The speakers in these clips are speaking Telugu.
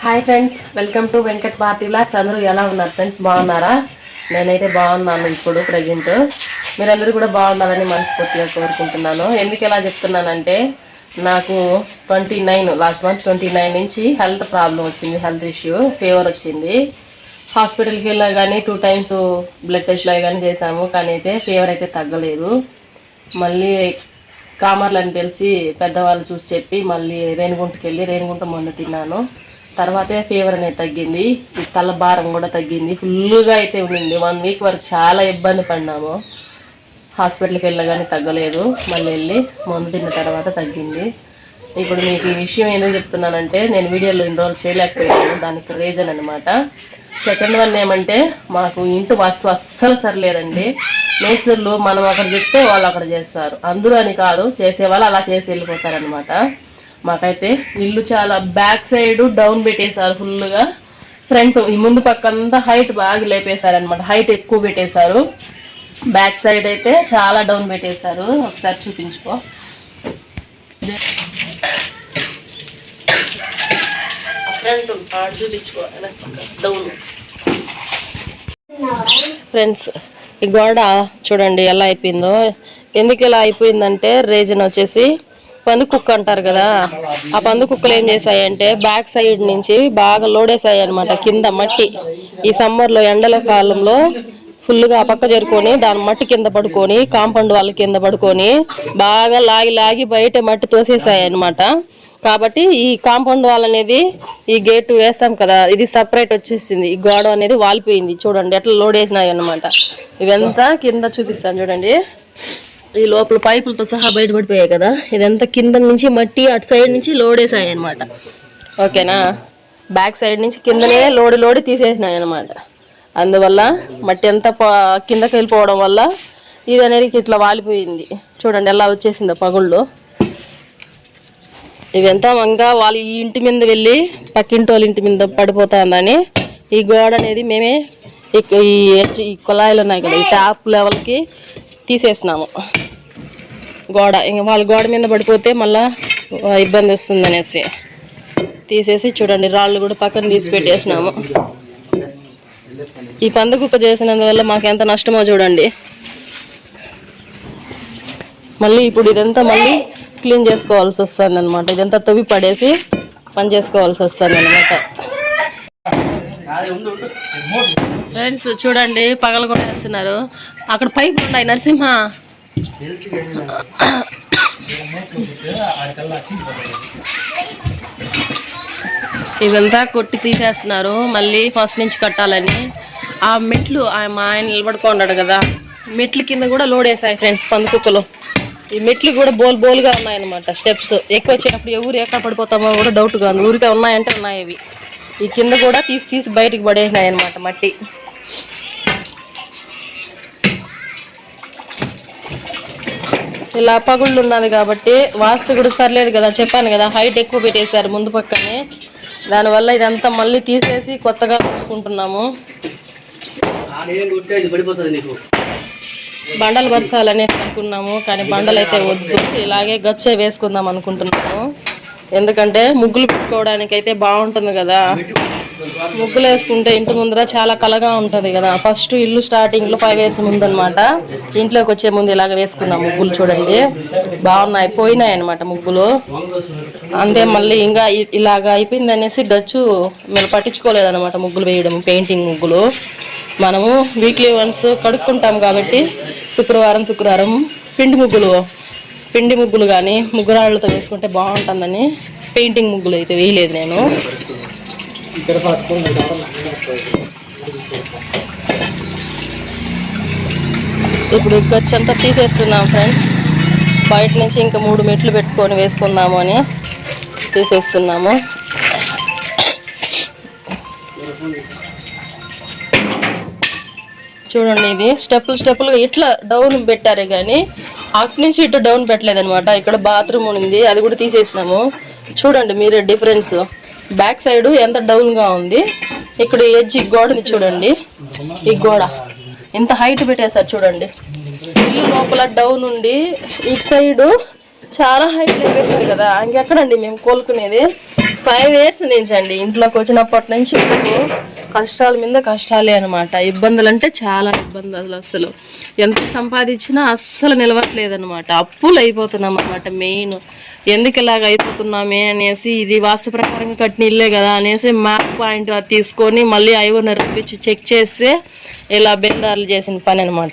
Hi friends, welcome to Venkat party blogs. అందరూ ఎలా ఉన్నారు ఫ్రెండ్స్? బాగున్నారా? నేనైతే బాగున్నాను. ఇప్పుడు ప్రజెంట్ మీరందరూ కూడా బాగున్నారని మనస్ఫూర్తిగా కోరుకుంటున్నాను. ఎందుకు ఎలా చెప్తున్నానంటే, నాకు 29 లాస్ట్ మంత్ 29 నుంచి హెల్త్ ప్రాబ్లం వచ్చింది. హెల్త్ ఇష్యూ, ఫీవర్ వచ్చింది. హాస్పిటల్కి వెళ్ళా కానీ 2 టైమ్స్ బ్లడ్ టెస్ట్లు అవి కానీ చేశాము. కానీ అయితే ఫీవర్ అయితే తగ్గలేదు. మళ్ళీ కామర్లు అని తెలిసి పెద్దవాళ్ళు చూసి చెప్పి మళ్ళీ రేణిగుంటకి వెళ్ళి రేణిగుంట మొన్న తిన్నాను. తర్వాతే ఫీవర్ అనేది తగ్గింది. తల భారం కూడా తగ్గింది. ఫుల్గా అయితే ఉండింది. 1 వీక్ వరకు చాలా ఇబ్బంది పడినాము. హాస్పిటల్కి వెళ్ళా కానీ తగ్గలేదు. మళ్ళీ వెళ్ళి మందు తిన్న తర్వాత తగ్గింది. ఇప్పుడు మీకు ఈ విషయం ఎందుకు చెప్తున్నానంటే, నేను వీడియోలో ఇన్ని రోజులు చేయలేకపోయాను. దానికి రీజన్ అనమాట. సెకండ్ వన్ ఏమంటే, మాకు ఇంటి వస్తు అస్సలు సరిలేదండి. మేస్త్రులు మనం అక్కడ చెప్తే వాళ్ళు అక్కడ చేస్తారు. అందరూ అని కాదు, చేసేవాళ్ళు అలా చేసి వెళ్ళిపోతారనమాట. మాకైతే ఇల్లు చాలా బ్యాక్ సైడ్ డౌన్ పెట్టేశారు ఫుల్గా. ఫ్రంట్ ఈ ముందు పక్క అంతా హైట్ బాగా లేపేశారనమాట. హైట్ ఎక్కువ పెట్టేశారు. బ్యాక్ సైడ్ అయితే చాలా డౌన్ పెట్టేశారు. ఒకసారి చూపించుకో. ఫ్రంట్ చూపించుకో డౌన్. ఫ్రెండ్స్, ఈ గోడ చూడండి ఎలా అయిపోయిందో. ఎందుకు ఇలా అయిపోయిందంటే రీజన్ వచ్చేసి, పంది కుక్క అంటారు కదా, ఆ పంది కుక్కలు ఏం చేశాయంటే బ్యాక్ సైడ్ నుంచి బాగా లోడేసాయి అనమాట. కింద మట్టి ఈ సమ్మర్లో ఎండల కాలంలో ఫుల్గా పక్క జరుపుకొని దాని మట్టి కింద పడుకొని, కాంపౌండ్ వాళ్ళ కింద పడుకొని బాగా లాగి లాగి బయట మట్టి తోసేసాయి అనమాట. కాబట్టి ఈ కాంపౌండ్ వాల్ అనేది, ఈ గేట్ వేస్తాం కదా, ఇది సపరేట్ వచ్చేసింది. ఈ గోడ అనేది వాలిపోయింది. చూడండి ఎట్లా లోడ్ వేసినాయి అనమాట. ఇవంతా కింద చూపిస్తాను చూడండి. ఈ లోపల పైపులతో సహా బయటపడిపోయాయి కదా, ఇదంతా కింద నుంచి మట్టి అటు సైడ్ నుంచి లోడ్ వేసాయి అనమాట. ఓకేనా? బ్యాక్ సైడ్ నుంచి కిందనే లోడి తీసేసినాయి అనమాట. అందువల్ల మట్టి అంతా కిందకి వెళ్ళిపోవడం వల్ల ఇది అనేది ఇట్లా వాలిపోయింది. చూడండి ఎలా వచ్చేసిందో పగుళ్ళు. ఇవంతా మంగా వాళ్ళు ఈ ఇంటి మీద వెళ్ళి పక్కింటి వాళ్ళ ఇంటి మీద పడిపోతుందని ఈ గోడ అనేది మేమే ఈ కుళాయిలు ఉన్నాయి కదా, ఈ ట్యాప్ లెవెల్కి తీసేసినాము గోడ. ఇంక వాళ్ళ గోడ మీద పడిపోతే మళ్ళా ఇబ్బంది వస్తుంది అనేసి తీసేసి, చూడండి రాళ్ళు కూడా పక్కన తీసి పెట్టేసినాము. ఈ పందుకుక్క చేసినందువల్ల మాకు ఎంత నష్టమో చూడండి. మళ్ళీ ఇప్పుడు ఇదంతా మళ్ళీ క్లీన్ చేసుకోవాల్సి వస్తుంది అనమాట. ఇదంతా తవ్వి పడేసి పని చేసుకోవాల్సి వస్తుంది అనమాట. ఫ్రెండ్స్ చూడండి, పగలు కూడా వేస్తున్నారు. అక్కడ పైపులు ఉన్నాయి నరసింహ. ఇదంతా కొట్టి తీసేస్తున్నారు. మళ్ళీ ఫస్ట్ నుంచి కట్టాలని. ఆ మెట్లు మా ఆయన నిలబడుకున్నాడు కదా, మెట్ల కింద కూడా లోడ్ వేసాయి ఫ్రెండ్స్ పందుకుక్కలు. ఈ మెట్లు కూడా బోల్గా ఉన్నాయన్నమాట. స్టెప్స్ ఎక్కువ వచ్చేటప్పుడు ఎవరు ఎక్కడ పడిపోతామో కూడా డౌట్గా ఉంది. ఊరికే ఉన్నాయంటే ఉన్నాయి. ఇవి ఈ కింద కూడా తీసి బయటికి పడేసినాయి అనమాట మట్టి. ఇలా పగుళ్ళు ఉన్నది కాబట్టి వాస్తు కూడా సరిలేదు కదా, చెప్పాను కదా, హైట్ ఎక్కువ పెట్టేశారు ముందు పక్కనే. దానివల్ల ఇదంతా మళ్ళీ తీసేసి కొత్తగా వేసుకుంటున్నాము. బండలు వరసాలని అనుకున్నాము, కానీ బండలు అయితే వద్దు, ఇలాగే గచ్చే వేసుకుందాం అనుకుంటున్నాము. ఎందుకంటే ముగ్గులు పెట్టుకోవడానికి అయితే బాగుంటుంది కదా. ముగ్గులు వేసుకుంటే ఇంటి ముందర చాలా కలగా ఉంటుంది కదా. ఫస్ట్ ఇల్లు స్టార్టింగ్లో 5 years ముందు అనమాట, ఇంట్లోకి వచ్చే ముందు ఇలాగ వేసుకున్నాం ముగ్గులు. చూడండి బాగున్నాయి, పోయినాయి అనమాట ముగ్గులు. అంతే మళ్ళీ ఇంకా ఇలాగ అయిపోయింది అనేసి గచ్చు మేము పట్టించుకోలేదన్నమాట. ముగ్గులు వేయడం, పెయింటింగ్ ముగ్గులు మనము వీక్లీ వన్స్ కడుక్కుంటాం కాబట్టి శుక్రవారం పిండి ముగ్గులు కానీ ముగ్గురాళ్ళతో వేసుకుంటే బాగుంటుందని పెయింటింగ్ ముగ్గులు అయితే వేయలేదు నేను. ఇప్పుడు గచ్చు అంతా తీసేస్తున్నాం ఫ్రెండ్స్. బయట నుంచి ఇంకా 3 మెట్లు పెట్టుకొని వేసుకుందాము అని తీసేస్తున్నాము. చూడండి, ఇది స్టెప్పులుగా ఇట్లా డౌన్ పెట్టారే కానీ అటు నుంచి ఇటు డౌన్ పెట్టలేదనమాట. ఇక్కడ బాత్రూమ్ ఉంది, అది కూడా తీసేసినాము. చూడండి మీరే డిఫరెన్స్. బ్యాక్ సైడ్ ఎంత డౌన్గా ఉంది. ఇక్కడ ఎడ్జ్ గోడని చూడండి, ఈ గోడ ఎంత హైట్ పెట్టేశారు చూడండి. ఇల్లు లోపల డౌన్ ఉండి ఇటు సైడు చాలా హైట్ వేసారు కదా. ఇంకెక్కడండి మేము కోలుకునేది. 5 years నుంచి అండి ఇంట్లోకి వచ్చినప్పటి నుంచి ఇప్పుడు కష్టాల మీద కష్టాలే అనమాట. ఇబ్బందులు అంటే చాలా ఇబ్బందులు, అసలు ఎంత సంపాదించినా అస్సలు నిలవట్లేదనమాట. అప్పులు అయిపోతున్నాం అనమాట. మెయిన్ ఎందుకు ఇలాగ అయిపోతున్నామే అనేసి, ఇది వాస్తు ప్రకారంగా కట్టిన ఇల్లే కదా అనేసి మ్యాప్ పాయింట్ తీసుకొని మళ్ళీ ఐవోని రప్పించి చెక్ చేస్తే ఇలా బేందారులు చేసిన పని అనమాట.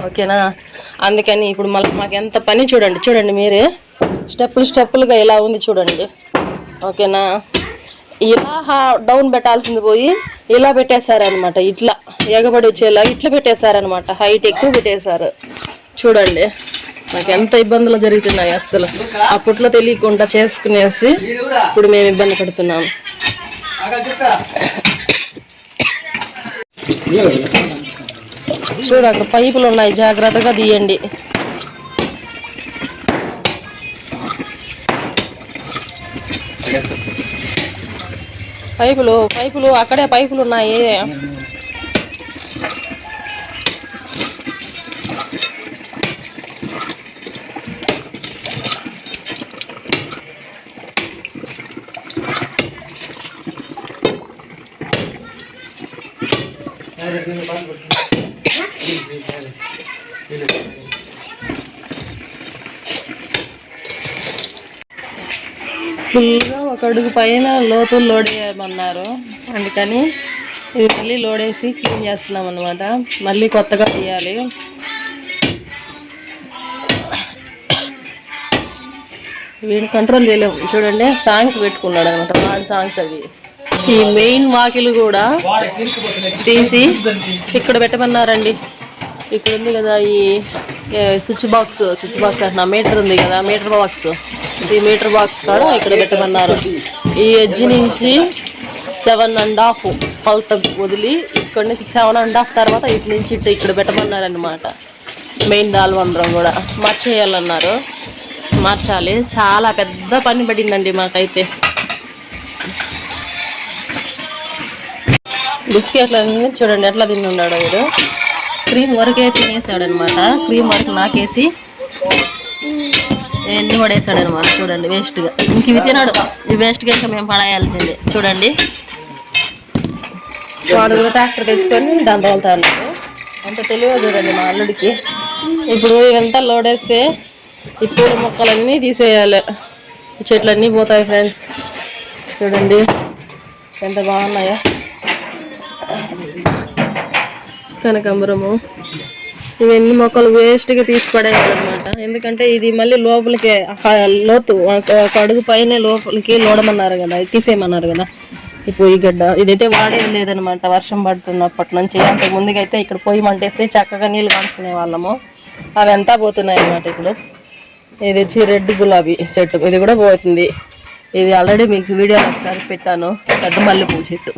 ఓకేనా, అందుకని ఇప్పుడు మళ్ళీ మాకు ఎంత పని చూడండి మీరే, స్టెప్పులుగా ఇలా ఉంది చూడండి. ఓకేనా, ఇలా డౌన్ పెట్టాల్సింది పోయి ఇలా పెట్టేశారనమాట. ఇట్లా ఎగబడి వచ్చేలా ఇట్లా పెట్టేశారనమాట. హైట్ ఎక్కువ పెట్టేశారు చూడండి. నాకు ఎంత ఇబ్బందులు జరుగుతున్నాయి అస్సలు. అప్పట్లో తెలియకుండా చేసుకునేసి ఇప్పుడు మేము ఇబ్బంది పడుతున్నాము. చూడక పైపులు ఉన్నాయి, జాగ్రత్తగా తీయండి. పైపులు అక్కడే పైపులు ఉన్నాయి. ఫుల్గా ఒక అడుగు పైన లోతులు లోడ్ చేయమన్నారు. అందుకని ఇది మళ్ళీ లోడ్ వేసి క్లీన్ చేస్తున్నాం అనమాట. మళ్ళీ కొత్తగా తీయాలి. వీడిని కంట్రోల్ చేయలేము చూడండి. సాంగ్స్ పెట్టుకున్నాడు అనమాట, వాడి సాంగ్స్ అవి. ఈ మెయిన్ వాకిలు కూడా తీసి ఇక్కడ పెట్టమన్నారండి. ఇక్కడ ఉంది కదా ఈ స్విచ్ బాక్స్ అంటున్నా, మీటర్ ఉంది కదా, మీటర్ బాక్స్. ఈ మీటర్ బాక్స్ కూడా ఇక్కడ పెట్టమన్నారు. ఈ ఎడ్జ్ నుంచి 7.5 కొలత వదిలి ఇక్కడ నుంచి 7.5 తర్వాత ఇటు నుంచి ఇక్కడ పెట్టమన్నారనమాట. మెయిన్ దాల్వండ్రం కూడా మార్చేయాలన్నారు. మార్చాలి. చాలా పెద్ద పని పడిందండి మాకైతే. బిస్కెట్లన్నీ చూడండి ఎట్లా తిని ఉన్నాడు వీడు. క్రీమ్ వరకే తినేసాడు అనమాట. క్రీమ్ వరకు నాకేసి ఎన్ని పడేసాడు అనమాట. చూడండి వేస్ట్గా. ఇంక ఇవి తినాడు. ఈ వేస్ట్గా ఇంకా మేము పడేయాల్సిందే. చూడండి వాడు ట్రాక్టర్ తెచ్చుకొని దాని తోలుతా అన్నాడు. అంత తెలియదు చూడండి మా అల్లుడికి. ఇప్పుడు ఇదంతా లోడేస్తే ఈ పూల మొక్కలన్నీ తీసేయాలి. చెట్లన్నీ పోతాయి ఫ్రెండ్స్. చూడండి ఎంత బాగున్నాయో. కనకాంబరము ఇవన్నీ మొక్కలు వేస్ట్గా తీసి పడేయాలన్నమాట. ఎందుకంటే ఇది మళ్ళీ లోపలికి లోతు ఒక అడుగు పైన లోపలికి లోడమన్నారు కదా, తీసేయమన్నారు కదా. ఈ పొయ్యి గడ్డ ఇదైతే వాడేది లేదనమాట. వర్షం పడుతున్నప్పటి నుంచి. అంతకు ముందుగా అయితే ఇక్కడ పొయ్యి మంటేసి చక్కగా నీళ్ళు కాంచుకునే వాళ్ళము. అవి అంతా పోతున్నాయి అన్నమాట. ఇప్పుడు ఇది వచ్చి రెడ్ గులాబీ చెట్టు, ఇది కూడా పోతుంది. ఇది ఆల్రెడీ మీకు వీడియో ఒకసారి పెట్టాను. పెద్ద మల్లెపూ చెట్టు,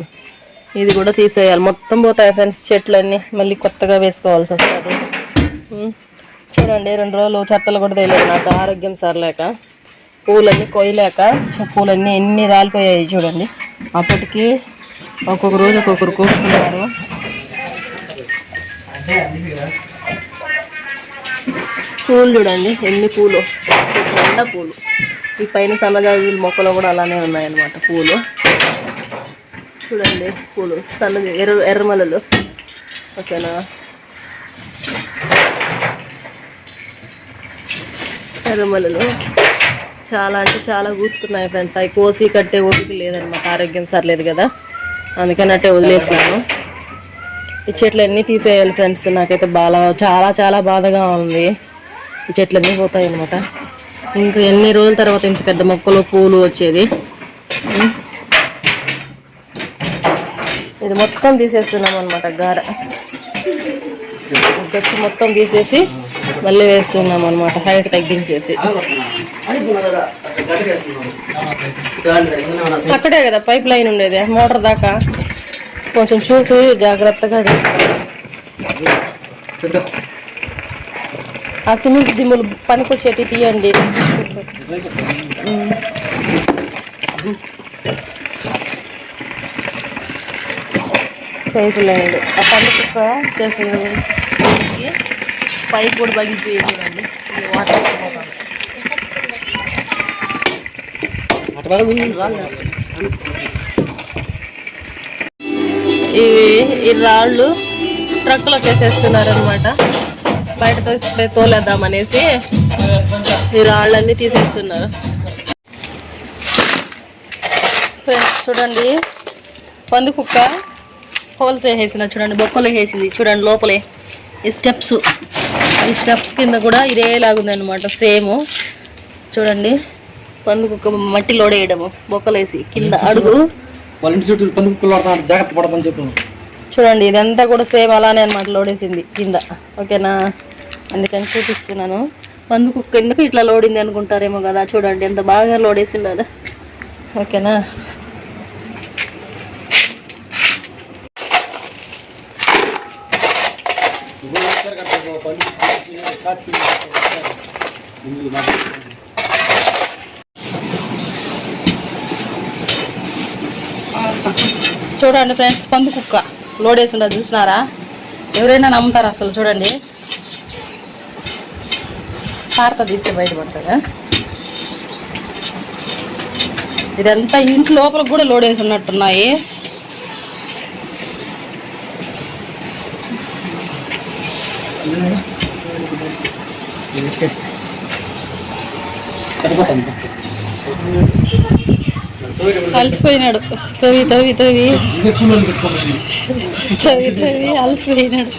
ఇది కూడా తీసేయాలి. మొత్తం పోతాయి ఫ్రెండ్స్ చెట్లన్నీ. మళ్ళీ కొత్తగా వేసుకోవాల్సి వస్తుంది. చూడండి 2 రోజులు చెత్తలు కూడా తెలియదు నాకు, ఆరోగ్యం సరలేక. పూలన్నీ కొయ్యలేక పూలన్నీ ఎన్ని రాలిపోయాయి చూడండి. అప్పటికి ఒక్కొక్క రోజు ఒక్కొక్కరు కోసుకున్నారు. పూలు చూడండి ఎన్ని పూలు, నిండా పూలు. ఈ పైన సన్నజాజుల మొక్కలు కూడా అలానే ఉన్నాయన్నమాట పూలు. చూడండి పూలు సన్నది ఎర్రమల్లలు. ఓకేనా, ఎర్రమల్లలు చాలా అంటే చాలా కూస్తున్నాయి ఫ్రెండ్స్. అవి కోసి కట్టే ఓపిక లేదనమాట. ఆరోగ్యం సర్లేదు కదా, అందుకని అట్టే వదిలేసాను. ఈ చెట్లన్నీ తీసేయాలి ఫ్రెండ్స్. నాకైతే చాలా బాధగా ఉంది. ఈ చెట్లన్నీ పోతాయి అనమాట. ఇంకా ఎన్ని రోజుల తర్వాత ఇంత పెద్ద మొక్కలు పూలు వచ్చేది. ఇది మొత్తం తీసేస్తున్నాం అనమాట. గార గచ్చి మొత్తం తీసేసి మళ్ళీ వేస్తున్నాం అనమాట. హైట్ తగ్గించేసి. అక్కడే కదా పైప్ లైన్ ఉండేది మోటార్ దాకా. కొంచెం చూసి జాగ్రత్తగా చేసుకోవాలి. ఆ సిమెంట్ దిమ్ములు పనికొచ్చేటి తీయండి. పైపు లైన్ ఆ పండుగ చేసిన పైప్ కూడా పగిలిపోయి చూడండి. వాటర్ ఈ రాళ్ళు ట్రక్లోకి వేసేస్తున్నారు అనమాట. బయట తోలేద్దామనేసి ఈ రాళ్ళన్నీ తీసేస్తున్నారు. ఫ్రెండ్స్ చూడండి, పంది కుక్క హోల్స్ వేసేసిన చూడండి, బొక్కలు వేసేసింది చూడండి లోపలే. ఈ స్టెప్స్ కింద కూడా ఇదేలాగుంది అనమాట సేమ్. చూడండి పంది కుక్క మట్టి లోడేయడము, బొక్కలు వేసి కింద అడుగు. చూడండి ఇదంతా కూడా సేమ్ అలానే అనమాట లోడేసింది కింద. ఓకేనా, అందుకని చూపిస్తున్నాను. పంది కుక్క ఎందుకు ఇట్లా లోడింది అనుకుంటారేమో కదా. చూడండి ఎంత బాగా లోడేసింది కదా. ఓకేనా, చూడండి ఫ్రెండ్స్ పంది కుక్క లోడేసి ఉండదు చూసినారా. ఎవరైనా నమ్ముతారు అసలు. చూడండి పార్త తీస్తే బయటపడుతుందా. ఇదంతా ఇంటి లోపల కూడా లోడేసి ఉన్నట్టున్నాయి. అలసిపోయినాడు తవ్వి తవ్వి తవ్వి తవ్వి తవ్వి అలసిపోయినాడు.